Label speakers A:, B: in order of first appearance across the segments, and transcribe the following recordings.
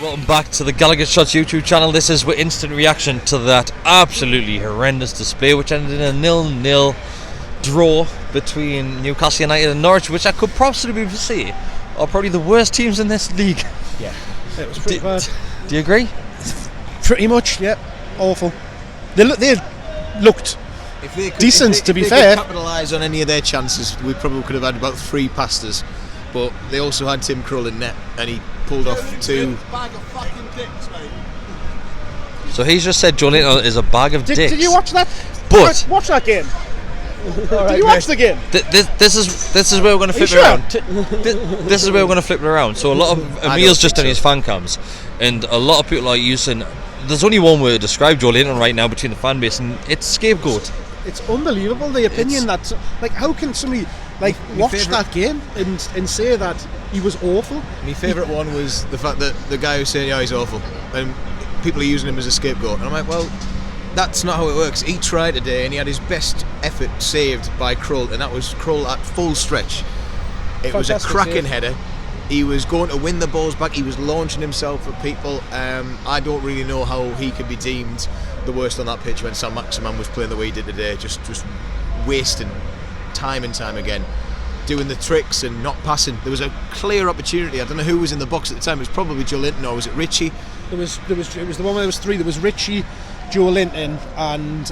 A: Welcome back to the Gallagher Shots YouTube channel. This is with instant reaction to that absolutely horrendous display which ended in a 0-0 draw between Newcastle United and Norwich, which I could possibly say are probably the worst teams in this league.
B: Yeah, it was pretty bad.
A: Do you agree?
B: Pretty much, yeah. Awful. They looked decent, to be fair.
C: If they could capitalise on any of their chances, we probably could have had about 3 pastas. But they also had Tim Krul in net, and he pulled off 2.
A: So he's just said Joe Linton is a bag of dicks.
B: Did you watch that?
A: But
B: watch that game. Did you watch the game?
A: This is where we're going to flip it around. This is where we're going to flip it around. So a lot of Emil's just done his fan cams, and a lot of people are using. There's only one way to describe Joe Linton right now between the fan base, and it's scapegoat.
B: It's unbelievable the opinion that, like, how can somebody watch that game and say that he was awful?
C: My favourite one was the fact that the guy who's saying, "Yeah, he's awful," and people are using him as a scapegoat. And I'm like, well, that's not how it works. He tried today, and he had his best effort saved by Krul, and that was Krul at full stretch. It was a cracking header. He was going to win the balls back. He was launching himself at people. I don't really know how he could be deemed the worst on that pitch when Sam Maximan was playing the way he did today, just wasting time and time again, doing the tricks and not passing. There was a clear opportunity. I don't know who was in the box at the time. It was probably Joe Linton, or was it Richie?
B: It was the one where there was 3. There was Richie, Joe Linton, and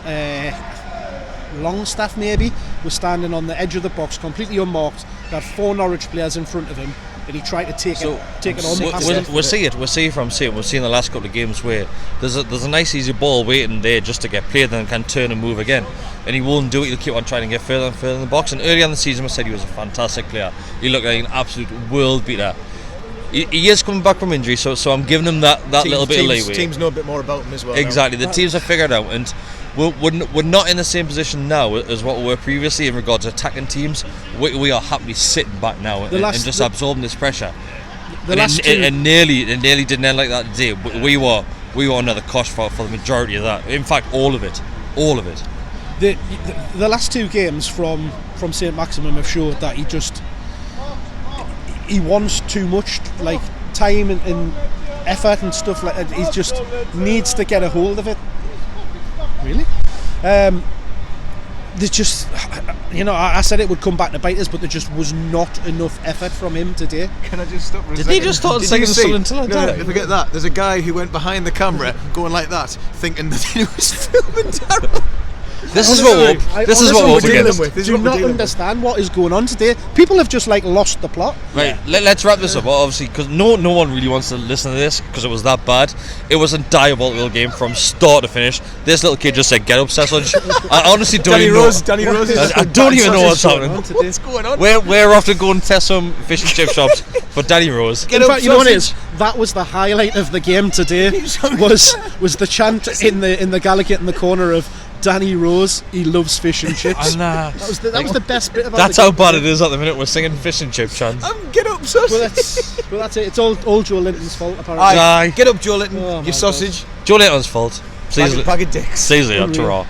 B: Longstaff maybe was standing on the edge of the box, completely unmarked. There had 4 Norwich players in front of him, and he tried to take it on.
A: We'll see from seeing. We've seen the last couple of games where there's a nice easy ball waiting there just to get played, and can turn and move again. And he won't do it. He'll keep on trying to get further and further in the box. And early on in the season, I said he was a fantastic player. He looked like an absolute world beater. He is coming back from injury, so I'm giving him that little bit of leeway.
C: Teams know a bit more about him as well.
A: Exactly, the teams have figured out, and we're not in the same position now as what we were previously in regards to attacking teams. We are happily sitting back now and just absorbing this pressure. It nearly didn't end like that today. We were under the cosh for the majority of that. In fact, all of it.
B: The last 2 games from St. Maximum have showed that he wants too much, like time and effort and stuff like that. He just needs to get a hold of it. Really? There's just, I said it would come back to bite us, but there just was not enough effort from him today.
C: Can I just stop for a
A: second?
C: Did
A: he just start singing something until I died?
C: No, forget that. There's a guy who went behind the camera going like that, thinking that he was filming Darryl.
A: This is what we're dealing with.
B: Do you not understand what is going on today? People have just lost the plot.
A: Right, let's wrap this up. Obviously, because no one really wants to listen to this because it was that bad. It was a diabolical game from start to finish. This little kid just said, "Get up, Sausage." I honestly don't even know.
C: Danny Rose.
A: I don't even know what's happening.
C: What's going on?
A: We're off to go and test some fish and chip shops for Danny Rose.
B: In fact, you know what it is? That was the highlight of the game today. was the chant in the Gallagher in the corner of Danny Rose, he loves fish and chips. That was the best bit about
A: That's how bad it is at the minute. We're singing fish and chip chants.
C: Get up, sausage.
B: Well, that's it. It's all Joe Linton's fault, apparently.
A: Aye.
C: Get up, Joe Linton. Your sausage.
A: Joe Linton's fault.
C: Bag of dicks.
A: Seriously, up to raw.